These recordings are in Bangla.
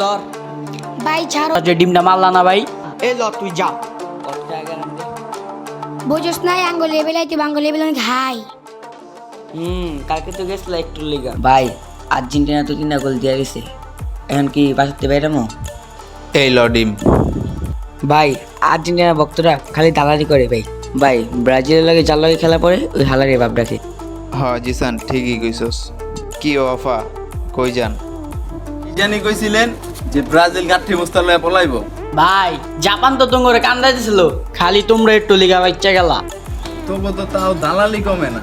ধর ভাই ছাড়ো। যে ডিমটা মারলা না ভাই, এই ল তুই যা। বুঝোস নাই আঙ্গুল লেবেল আইতে আঙ্গুল লেবেল ঘাই। কালকে তো গেছিল একটু লিগা ভাই। আর্জেন্টিনা তো 3 গোল দিয়ে গেছে, এখন কি বাঁচাতে বাইরামো? এই ল ডিম। ভাই আর্জেন্টিনা ভক্তরা খালি দালালি করে ভাই। ভাই ব্রাজিলের লাগে যার লাগে খেলা পড়ে ওই হালারে ভাব রাখে। হ জিসান ঠিকই কইছস। কি অফা কই যান? জানি কইছিলেন যে ব্রাজিল গাঠি বস্তা লয়ে পলাইব। ভাই জাপান তো তোমরে কান্দা দিছিল, খালি তোমরা একটু লিগা বাচ্চা গেলা। তবু তো তাও দালালি কমে না।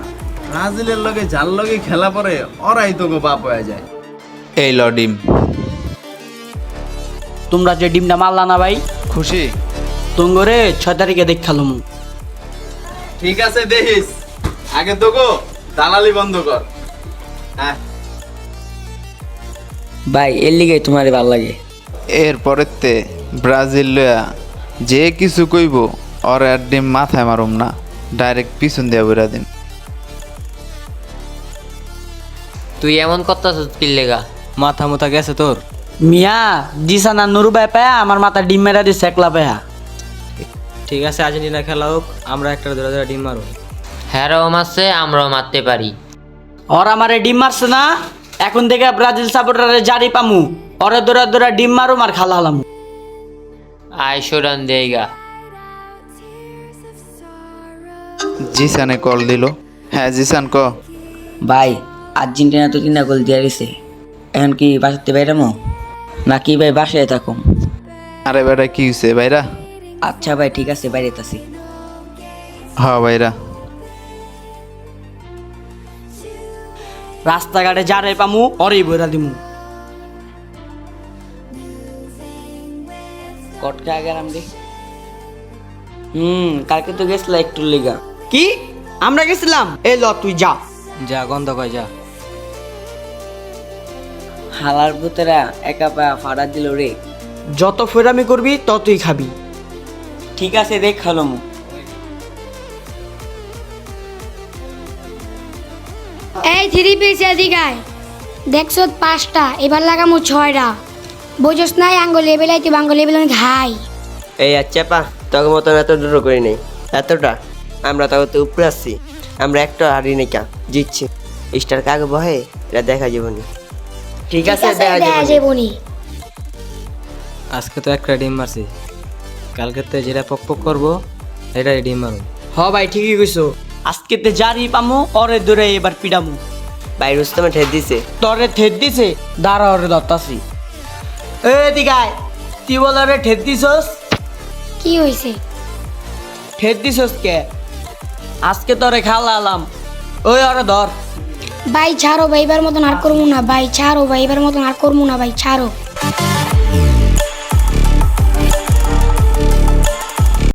ব্রাজিলের লগে যার লগে খেলা পরে ওরাই তো বাপ হয়ে যায়। এই ল ডিম। তোমরা যে ডিমটা মারলা না ভাই, খুশি? তোমরে 6 তারিখে দেখালাম। ঠিক আছে দেখিস, আগে তো দালালি বন্ধ কর। হ্যাঁ ভাই এর লিগে তোমার ভালো লাগে। এরপরেতে ব্রাজিল লয়া যে কিছু কইব ওর আর ডিম মাথায় মারুম না, ডাইরেক্ট পিছন দিয়া বইরা দিন। তুই এমন করতেছিস কি লেগা? মাথা মুথা গেছে তোর? মিয়া জিসানা নুরু ভাই পায়া আমার মাথা ডিম মেরা দিয়ে সেকলা পায়া। ঠিক আছে, আর্জেন্টিনা খেলা হোক, আমরা একটা ধরে ধরে ডিম মারব। হ্যাঁরাও মারছে, আমরাও মারতে পারি। ওর আমারে ডিম মারছে না, এখন থেকে ব্রাজিল সাপোর্টারে জারি পামু। ওরে দৌড়া দৌড়া ডিম মারুম আর খালা হলাম। আয় শোডান দেইগা। জিসানে কল দিল। হ্যাঁ জিসান ক। ভাই আর্জেন্টিনা তো 3 গোল দিয়ে গেছে, এখন কি বাঁচাতে বাইরামো নাকি ভাই বাসায় থাকুম? আরে বেটা কি হইছে ভাইরা? আচ্ছা ভাই ঠিক আছে, বাইরে তাছি। হ্যাঁ ভাইরা। রাস্তাঘাটে যারে পামু ওরেই বইরা দিমু। কটকা গেলাম রে। কালকে তো গেছিল একটু লিগা। কি আমরা গেছিলাম? এই ল তুই যা। যা গন্ধ কয় যা। হালার পুতেরা একা পা ফাড়া দিল রে। যত ফেরামি করবি ততই খাবি। ঠিক আছে দেখ খালম। এই 3 পিস এদিকায় দেখছো 5টা, এবার লাগামু 6টা। বুঝোস নাই আঙ্গুল লেবেল আইতে আঙ্গুল লেবেল ঘাই। এই আচ্ছা পা তোকে মতন এত দূর করি নাই, এতটা আমরা তখন তো উপরে আসছি। আমরা একটা হারি নাই কা জিতছি। স্টার কাকে বহে এটা দেখা যাবনি। ঠিক আছে দেখা দেখা যাবনি। যাবনি। আজকে তো একটা ডিম মারছি, কালকে তো যেটা পক পক করবো এটাই ডিম মারব। হ ভাই ঠিকই কইছো, আজকে তে জারি পামু ওরে দূরে এবার পিডামু। ভাই রুস্তমে ঠের দিছে। তরে ঠেদ দিছে, দাঁড়া ওরে দত্তাছি। এদিকায় তুই বল রে ঠেদ দিছস? কি হইছে? ঠেদ দিছস কে? আজকে তোরে খালালাম। ওই ওরে ধর। ভাই ছাড়ো ভাই, এবার মতন আর করবো না ভাই, ছাড়ো ভাই, এবার মতন আর করবো না ভাই, ছাড়ো।